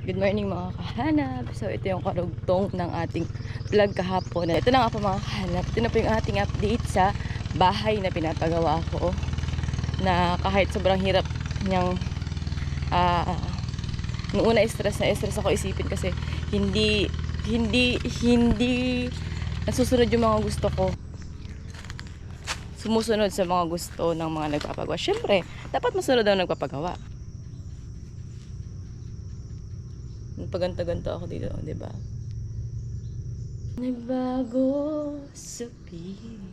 Good morning mga kahanap. So ito yung karugtong ng ating vlog kahapon. Ito na nga po mga kahanap. Ito na po yung ating update sa bahay na pinapagawa ko. Na kahit sobrang hirap niyang noong una stress ako isipin kasi hindi nasusunod yung mga gusto ko. Sumusunod sa mga gusto ng mga nagpapagawa. Syempre, dapat masunod ang nagpapagawa. Paganta-ganta ako dito, di ba? Nagbago sa piling.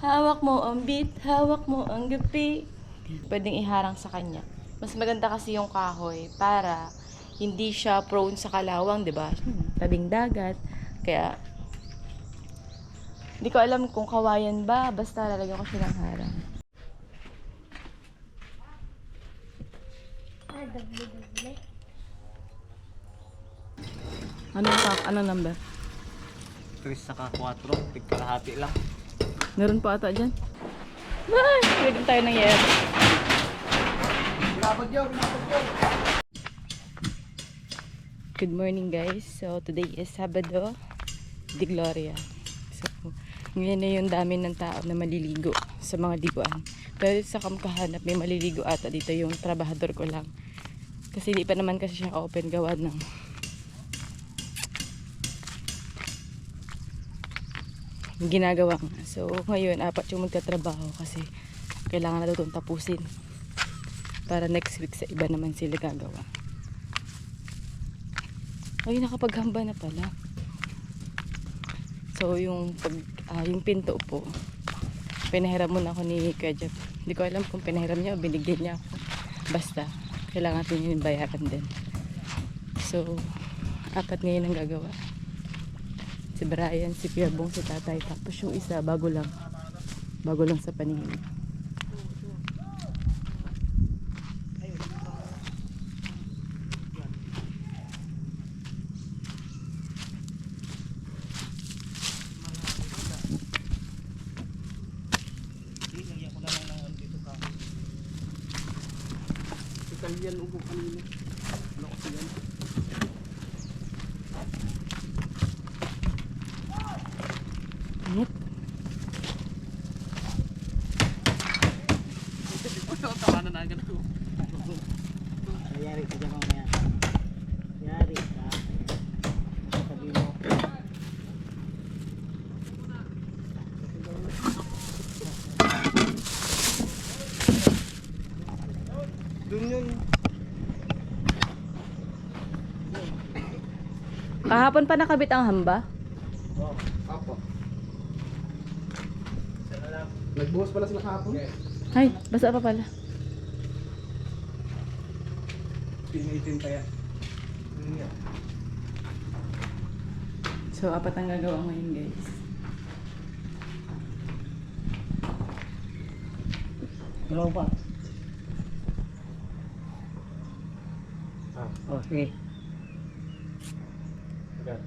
Hawak mo ang beat, hawak mo ang gapi. Pwedeng iharang sa kanya. Mas maganda kasi yung kahoy para hindi siya prone sa kalawang, di ba? Tabing dagat. Kaya hindi ko alam kung kawayan ba, basta lalagyan ko siya ng harang. Anong number? 3 saka 4, tigkalahati lang. Meron pa ata dyan. Ay, pwede tayo ng yero. Good morning guys. So today is Sabado de Gloria. So ngayon na yung dami ng tao na maliligo sa mga liguan. Pero sa Kamkahanap may maliligo ata dito yung trabahador ko lang. Kasi di pa naman kasi siya open gawa ng ginagawa nga. So ngayon apat yung magtatrabaho kasi kailangan na daw itong tapusin para next week sa iba naman sila gagawa. Ay, nakapaghamba na pala. So yung yung pinto po pinahiram muna ako ni Kuya Jeff. Hindi ko alam kung pinahiram niya o binigyan niya ako. Basta kailangan natin yung bayaran din. So apat ngayon ang gagawa. Si Brian, si Kuya Bong, si Tatay. Tapos yung isa bago lang sa paningin. Kalyan ubo kanina. Ano kasi yan? Init. Tawanan na agad ako. Yari ka dyan mamaya. Yari ka. Sabi mo. Doon yun. Kahapon pa nakabit ang hamba? Oo, apo. Nagbuhos pala sila kahapon? Ay, basa pa pala. Pinitin kaya. So, apat ang gagawa ngayon guys. Dalaw pa. Ah, Okay. okay.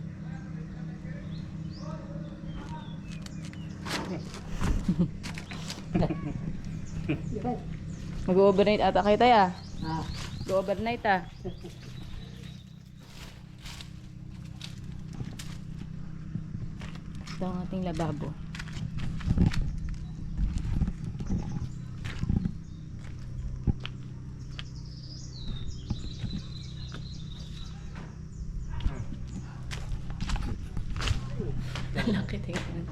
Mag-overnight ata kayo tayo ah. Ah. Mag-overnight ah. Ito ang ating lababo. Laki tingnan.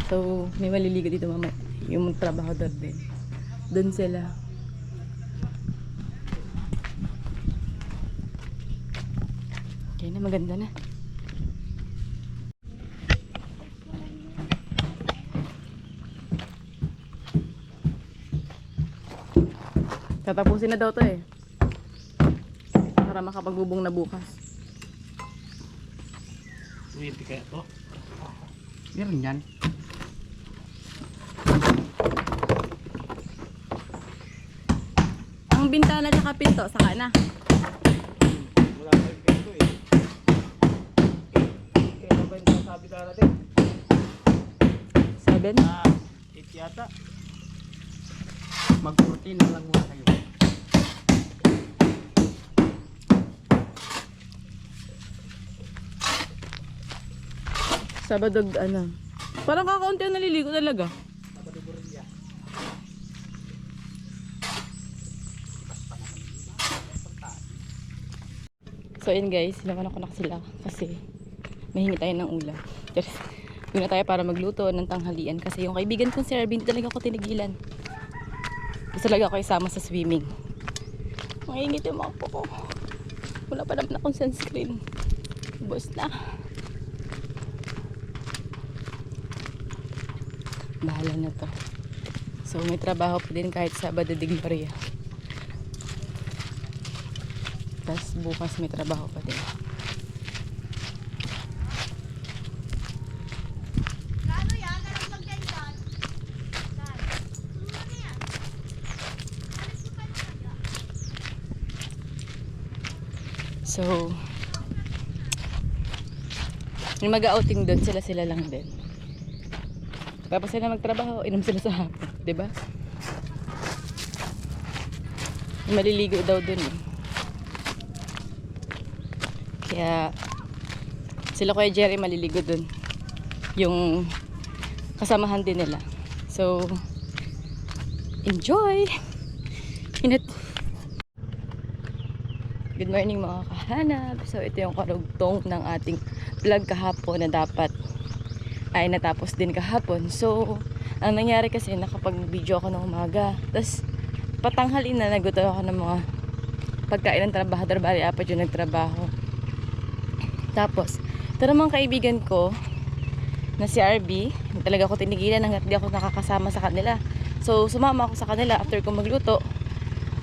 So, may maliligo dito mamaya. Yung trabahador din. Doon sila. Okay na, maganda na. Tatapusin na daw to eh. Para makapagbubong na bukas. Hindi kaya to? Meron yan. Ang bintana at pinto, saka na. Wala pa yung pinto eh. Kaya ba yung sabi darating? 7? 8 yata. Mag-protein na lang muna kayo. Sabado, ano. Parang kakaunti ang naliligo talaga. Sabado Borilla. So yun guys, sinaman ako na sila kasi mahingi tayo ng ulam. Yes. Doon na tayo para magluto ng tanghalian kasi yung kaibigan kong si Arvin talaga ako tinigilan. Gusto talaga ako isama sa swimming. Mangingit yung mga po ko. Wala pa naman akong sunscreen. Ubos na. Bahala na to. So may trabaho pa din kahit Sabado de Gloria. Tapos bukas may trabaho pa din. So, yung mag-outing doon, sila lang din. Tapos sila magtrabaho, inom sila sa hapon, 'di ba? Maliligo daw doon. Kaya sila Kuya Jerry maliligo doon. Yung kasamahan din nila. So, enjoy! Init! Good morning mga kahanap. So ito yung karugtong ng ating vlog kahapon na dapat ay natapos din kahapon. So ang nangyari kasi nakapag-video ako ng umaga. Tapos patanghali na nagutom ako ng mga pagkain ng trabahador. Bali apat yung nagtrabaho. Tapos ito naman kaibigan ko na si RB. Talaga ako tinigilan hanggat di ako nakakasama sa kanila. So sumama ako sa kanila after ko magluto.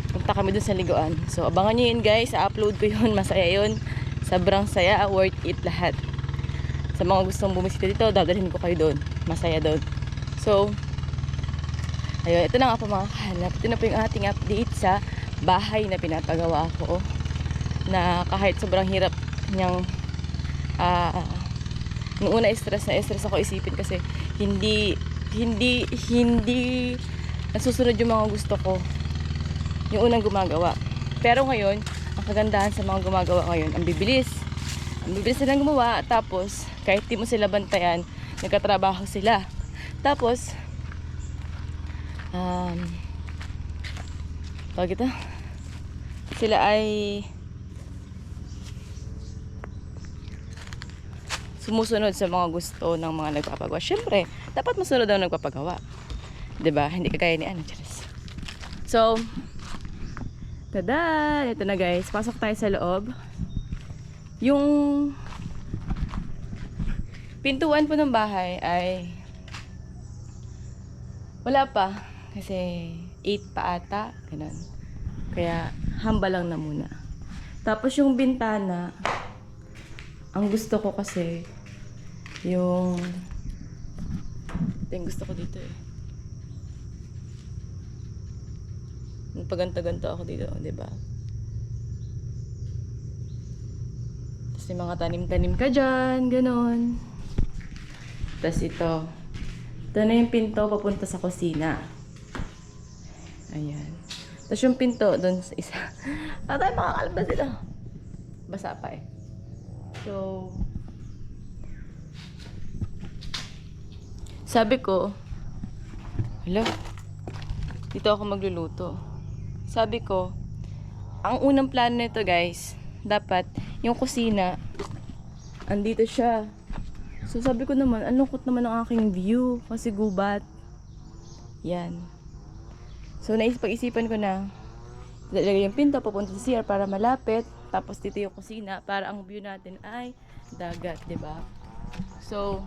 Punta kami dun sa liguan. So, abangan nyo yun guys. Sa-upload ko yun. Masaya yun. Sobrang saya. Worth it lahat. Sa mga gustong bumisita dito, dadalhin ko kayo doon. Masaya doon. So, ayun. Ito na nga po mga kahanap. Ito na po yung ating update sa bahay na pinapagawa ko. Na kahit sobrang hirap niyang nung una stress ako isipin kasi hindi nasusunod yung mga gusto ko. Yung unang gumagawa. Pero ngayon, ang kagandahan sa mga gumagawa ngayon, ang bibilis. Ang bibilis silang gumawa. Tapos, kahit di mo sila bantayan, nagkatrabaho sila. Tapos, tawag ito, sila ay sumusunod sa mga gusto ng mga nagpapagawa. Siyempre, dapat masunod daw nagpapagawa. 'Di ba? Hindi kagaya ni ano, Charis. So, tada! Ito na guys. Pasok tayo sa loob. Yung pintuan po ng bahay ay wala pa. Kasi 8 pa ata. Ganun. Kaya hamba lang na muna. Tapos yung bintana, ang gusto ko kasi yung gusto ko dito eh. Paganta-ganta ako dito, di ba? Tapos yung mga tanim-tanim ka dyan, ganon. Tapos ito na yung pinto papunta sa kusina. Ayan. Tapos yung pinto doon sa isa. Tayo makakalabas sila. Basa pa eh. So, sabi ko, hello, dito ako magluluto. Sabi ko, ang unang plano nito guys, dapat yung kusina, andito siya. So sabi ko naman, ang lungkot naman ang aking view kasi gubat. Yan. So pag-isipan ko na, lalagay yung pinto papunta sa CR para malapit. Tapos dito yung kusina para ang view natin ay dagat, 'di ba? So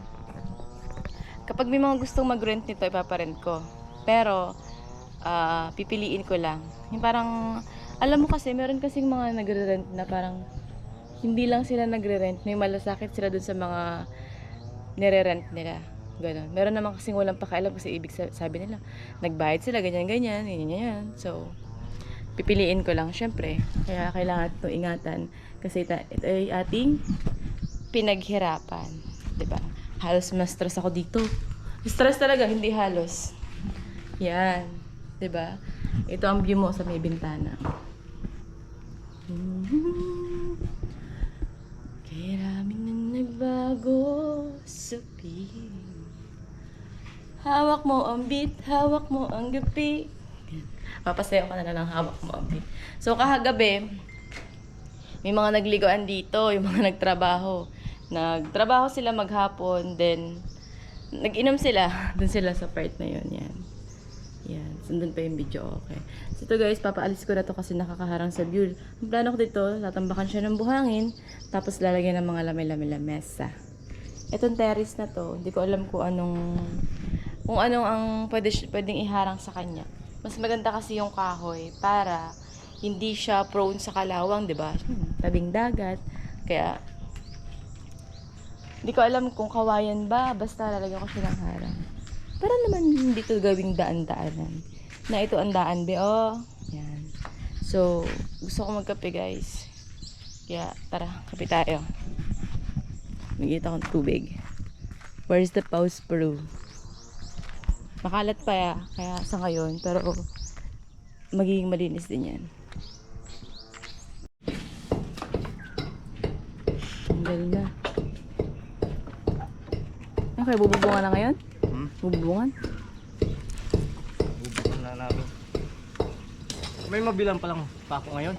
kapag may mga gustong mag-rent nito, ipaparent ko. Pero pipiliin ko lang. Yung parang, alam mo kasi, meron kasing mga nagre-rent na parang hindi lang sila nagre-rent, may malasakit sila dun sa mga nire-rent nila. Ganon. Meron naman kasing walang pakialam kasi ibig sabi nila, nagbayad sila, ganyan. So, pipiliin ko lang, syempre. Kaya kailangan ito ingatan kasi ito ay ating pinaghirapan. Diba? Halos mas stress ako dito. Stress talaga, hindi halos. Yan. Diba? Ito ang view mo sa may bintana. Kaya raming nagbago sa piling. Hawak mo ang beat, hawak mo ang gabi. Papasayaw ka na lang hawak mo ang beat. So kahagabi, may mga nagligoan dito, yung mga nagtrabaho. Nagtrabaho sila maghapon, then nag-inom sila. Doon sila sa part na yun, yan. Yan, sundun pa yung video, okay. So ito guys, papaalis ko na to kasi nakakaharang sa view. Ang plano ko dito, tatambakan siya ng buhangin, tapos lalagyan ng mga lamay-lamay-lamesa. Itong terrace na to, hindi ko alam kung anong ang pwedeng iharang sa kanya. Mas maganda kasi yung kahoy para hindi siya prone sa kalawang, di ba? Tabing dagat. Kaya, hindi ko alam kung kawayan ba, basta lalagyan ko siya ng harang. Para naman hindi to gawing daan-daanan. Na ito ang daan, be, oh. Yan. So, gusto ko magkape, guys. Kaya, tara, kape tayo. Magigit akong tubig. Where's the Pause Pro? Makalat pa ya, kaya sa ngayon, pero magiging malinis din yan. Tanggal na. Okay, bububungan na ngayon? Bubungan? Bubuksan na namin. May mabilang palang pako ngayon.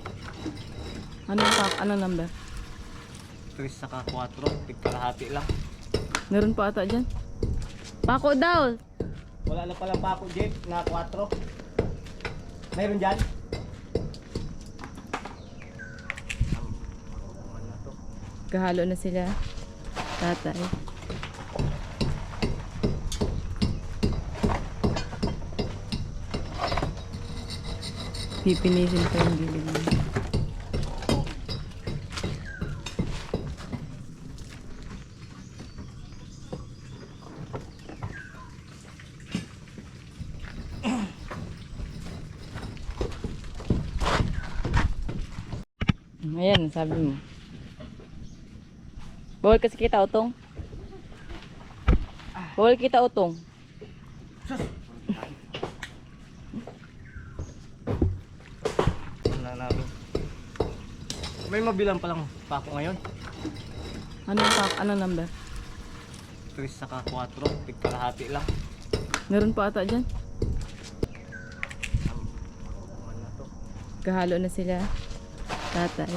Ano number? 3 saka 4, tigkalahati lang. Meron pa ata dyan. Pako daw! Wala na palang pako, Jeff, na 4. Mayroon dyan? Kahalo na sila. Tatay. Pipinisin pa yung gilid niya. Ayan, sabi mo. Bawal kasi kita utong. Bawal kita utong. Na namin. May mabilang palang pako ngayon. Ano number? 3 saka 4, tigkalahati lang. Meron pa ata dyan. Kahalo na sila. Tatay.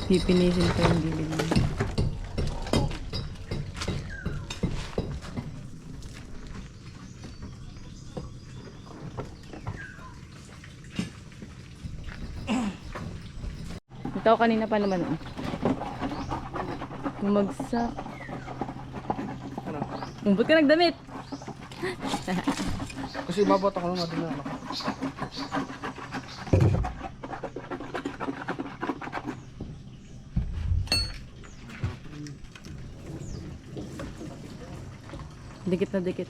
Pipinisin pa yung gilid niya. Ito kanina pa naman. Bumagsak. Ano? Ba't ka nagdamit? Kasi babot ako naman din na. Dikit na dikit.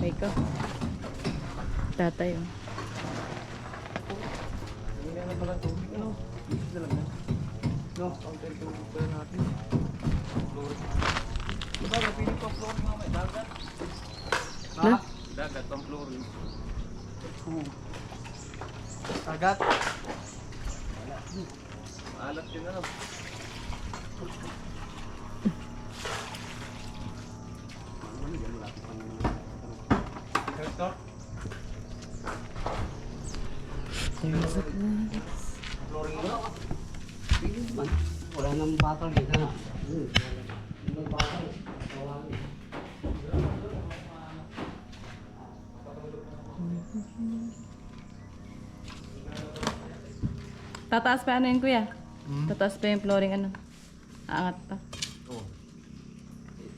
Ay ko. Tatay oh. Hindi na pala tubig, ano? Isa lang na. No, counter tubig pa natin. Flooring. Diba, napili ko flooring mga may dagat. Na? Dagat ang flooring. Dagat? Wala. Maalat yun na. Ito? There's a place. Flooring mo? Wala nang bakal dito na. Tataas pa ano yun kuya? Tataas pa yung flooring ano? Aangat pa. Oo.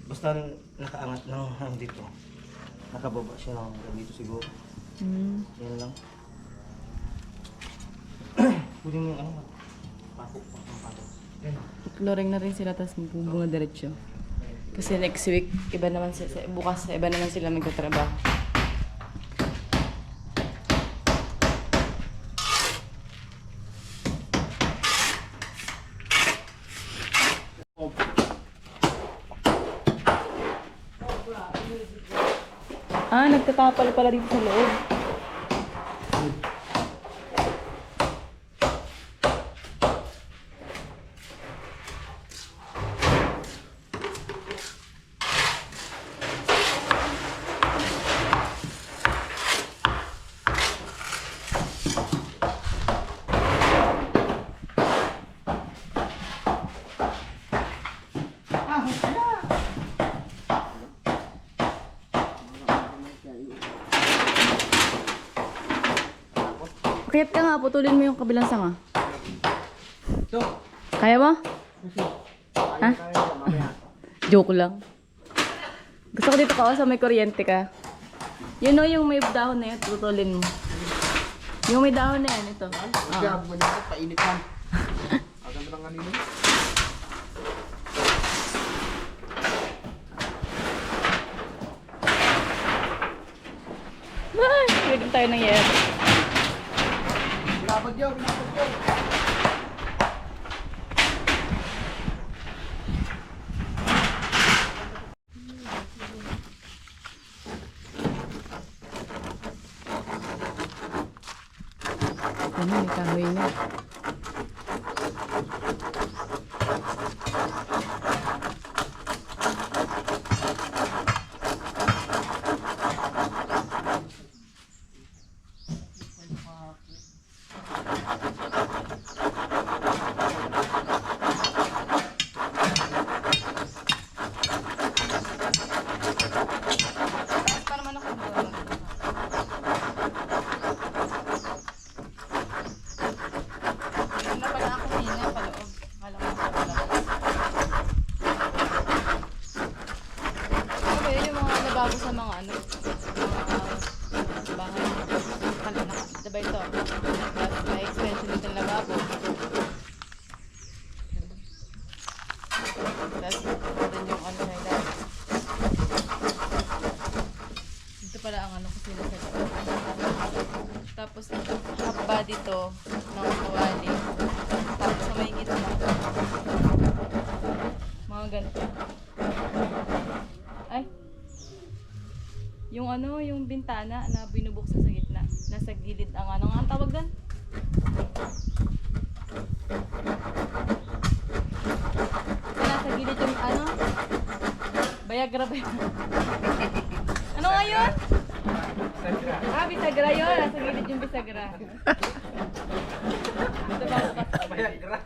Basta nakaangat ng dito. Nakababa siya ng dito siguro. Yan lang. Pwede mo yung ano, pako. Yan. Flooring na rin sila tapos magbubunga diretso. Kasi next week, bukas iba naman sila magtatrabaho. nagtatapal pala dito sa loob. Kayat ka nga, putulin mo yung kabilang sanga. Ito. Kaya mo? Ha? Joke lang. Gusto ko dito ka sa may kuryente ka. Yun o, yung may dahon na yun, tutulin mo. Yung may dahon na yan, ito. Kaya mo dito, painit lang. Agad lang kanino. Ay, bigyan tayo ng yen. Labad yun, labad yun. Ano, may kahoy na. Pa naman ako doon. Ano pala ako kanina paloob. Akala ko sa palabas. Ano ba yun yung mga nabago sa mga ano? Mga bahay. Diba ito? Tapos may extension dito ng lababo. Tapos doon yung ano na yun. Dito pala ang ano kusina sa loob. Tapos half body to ng kawali. Tapos sa may gitna. Mga ganito. Ay. Yung ano, yung bintana na binubuksan sa gitna. Nasa gilid ang ano nga ang tawag doon? Nasa gilid yung ano? Bayagra ba yun? Ano nga yun? Ah, bisagra yun. Nasa gilid yung bisagra. Ito ba ako kasi? Bayagra.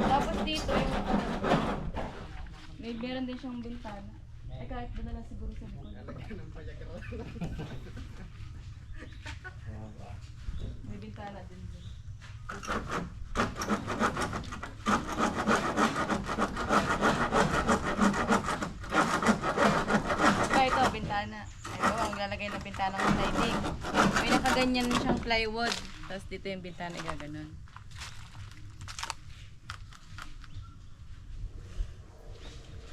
Tapos dito yung may meron din siyang bintana. Ay kahit doon na lang siguro sa likod. May bintana din dun. Kaya ito, bintana. Ay, ang lalagay ng bintana ng sliding. May nakaganyan siyang plywood. Tapos dito yung bintana gaganon.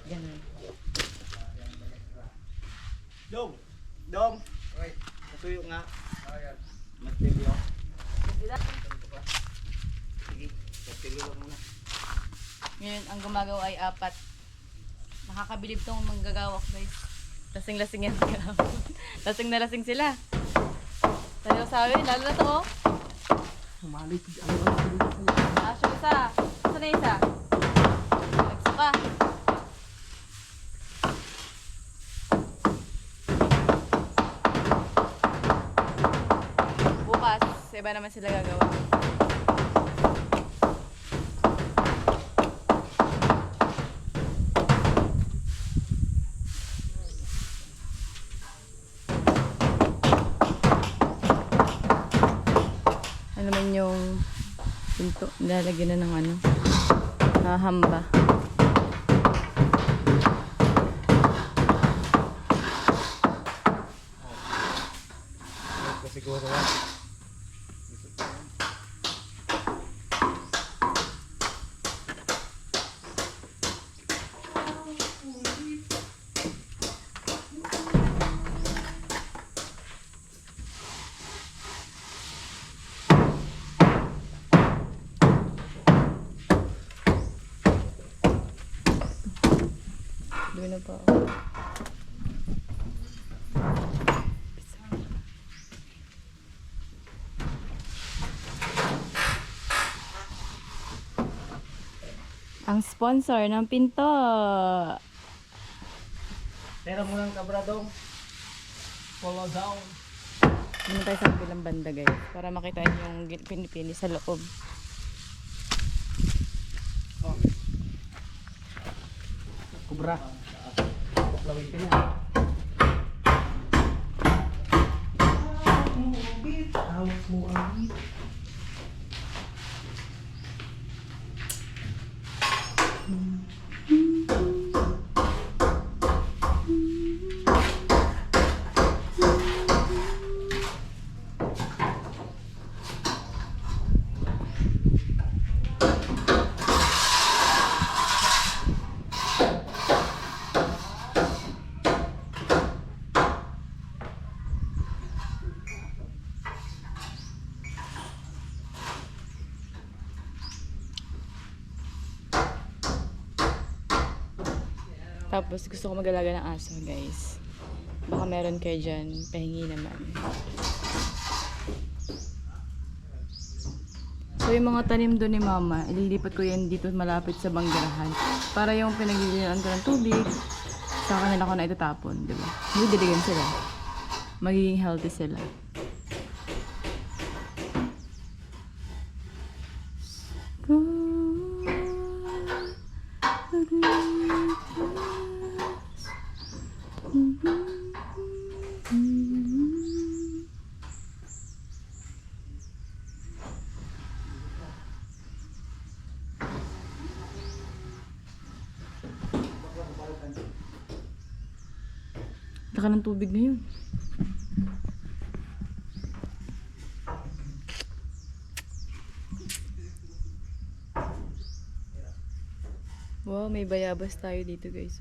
Ganun. Dong! Dong! Okay. Matuyo nga. Mas baby ako. Sige. Kapilo lang muna. Ngayon, ang gumagawa ay 4. Nakakabilib tong manggagawak guys. Lasing-lasing yan sila. Lasing na lasing sila. Tayo sabi, lalo na to oh. Sumalit. Asyo isa. Saan na isa? Nagsuka. Bukas, iba naman sila gagawa. Ano naman yung pinto, lalagyan na ng ano, hamba. Siguro yan. ano pa. Ang sponsor ng pinto. Pero mo lang kabradong. Follow down. Dito tayo sa kabilang banda guys. Para makita niyo yung pinipili sa loob. Oh. Kubra. Lawin ka niya. Hawak mo ang Tapos gusto ko mag-alaga ng aso guys. Baka meron kayo dyan. Pahingi naman. So yung mga tanim doon ni mama, ililipat ko yan dito malapit sa banggarahan. Para yung pinaglilinan ko ng tubig, sa kanila ko na itatapon. Diba? Hindi diligan sila. Magiging healthy sila. Laka ng tubig na yun. Wow, may bayabas tayo dito guys.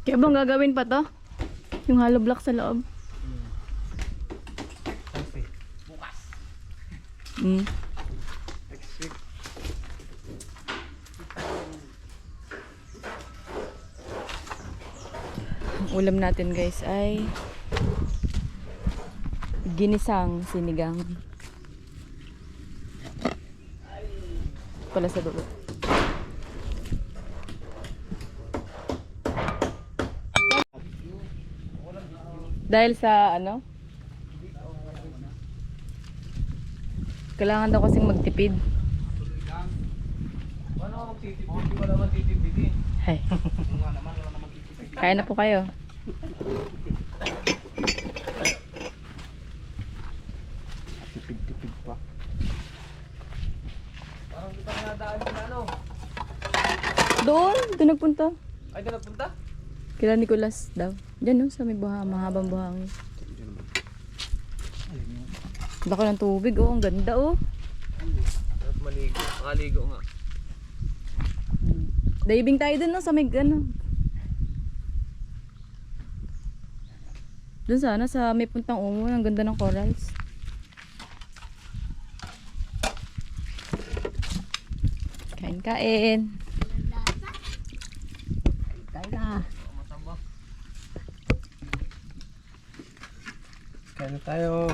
Kaya bang gagawin pa to? Yung hollow block sa loob? bukas. Next week. Ang ulam natin guys ay ginisang sinigang. Pala sa dulo. Dahil sa ano? Kailangan daw kasing magtipid. Ano ako magtitipid? Hindi wala naman titipidin. Hay. Wala naman titipid. Kaya na po kayo. Tipid pa. Parang di pa nadaan sa ano. Doon nagpunta. Ay, doon nagpunta? Kila Nicolas daw. Diyan no, sa may mahabang buhangin. Baka ng tubig oh, ang ganda oh. At maligo. Makaligo nga. Diving tayo dun no, sa may ano. Doon sana sa may puntang umo, ang ganda ng corals. Kain. Kain na. Mataba. Kain na tayo.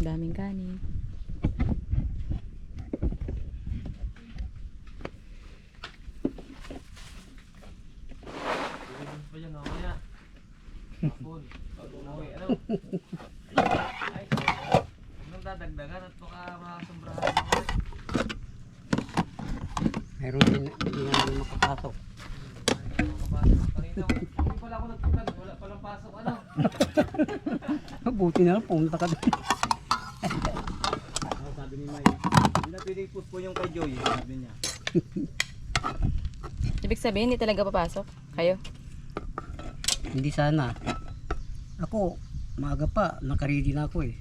Daming kanin. Pa yan mamaya. Hapon. Pag umuwi, ano? Ay, huwag nang dadagdagan at baka makasombrahan ako. Meron din hindi namin makapasok. Makapasok. Kanina, hindi pala ako nagpunta. Wala palang pasok, ano? Buti na lang pumunta ka doon. ipot po yung kay Joy, sabi niya. Ibig sabihin, hindi talaga papasok kayo? Hindi sana. Ako, maaga pa, nakaready na ako eh.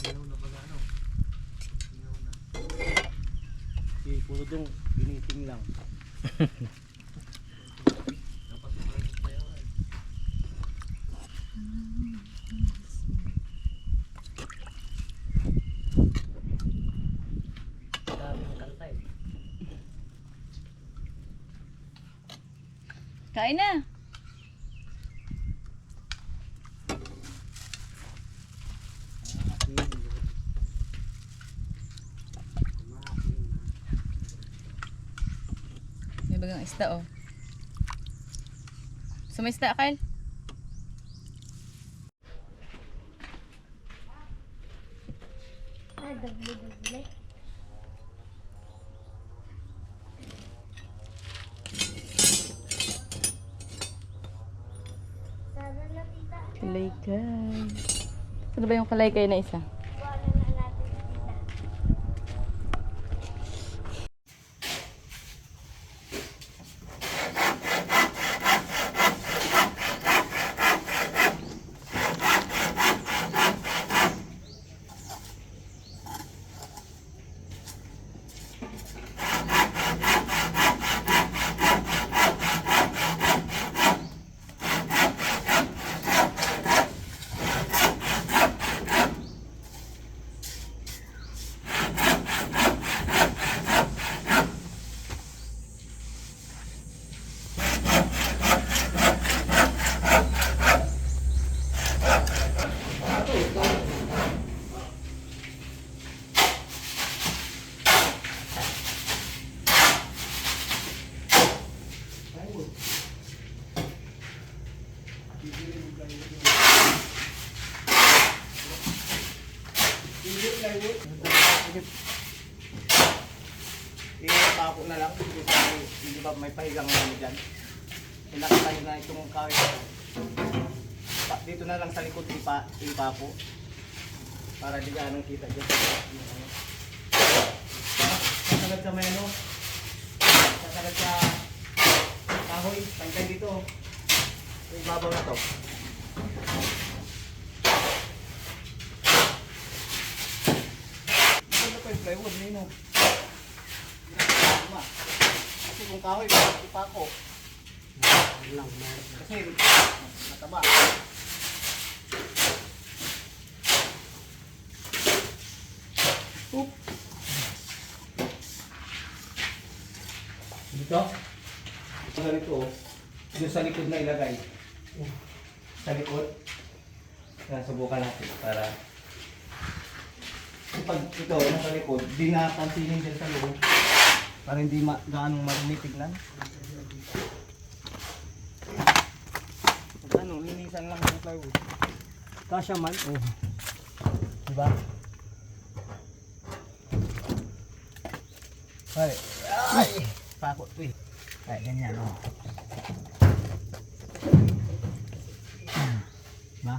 Ginaw na pala ano? Ginaw na. Si Pulo Dong, giniting lang. Daming kanta eh. Kain na! May bagang isda oh. Sumisda, Kyle? Doble-doble. Sana na tita. Kalaykay. Ano ba yung kalaykay na isa? Wala na natin tita. Ipako na lang, hindi ba may pahigang namin dyan. Pinakatahin na itong kawit. Dito na lang sa likod ipako. Para di ganong kita dyan. Sasagat sa may ano. Sasagat sa kahoy. Tangkay dito. Ibabaw na to. Ito pa yung plywood nino. Kasi kung kahoy, ipako. Kasi mataba. Oop. Dito? Ito ganito. Doon sa likod na ilagay. Sa likod. Kaya subukan natin para pag ito nasa likod, di na pansinin dyan sa loob. Para hindi gaanong marumi tignan. Ano, linisan lang ng plywood. Kasya man. Oh. Diba? Ay, ay, pakot to eh. Ay, ganyan oh. Diba?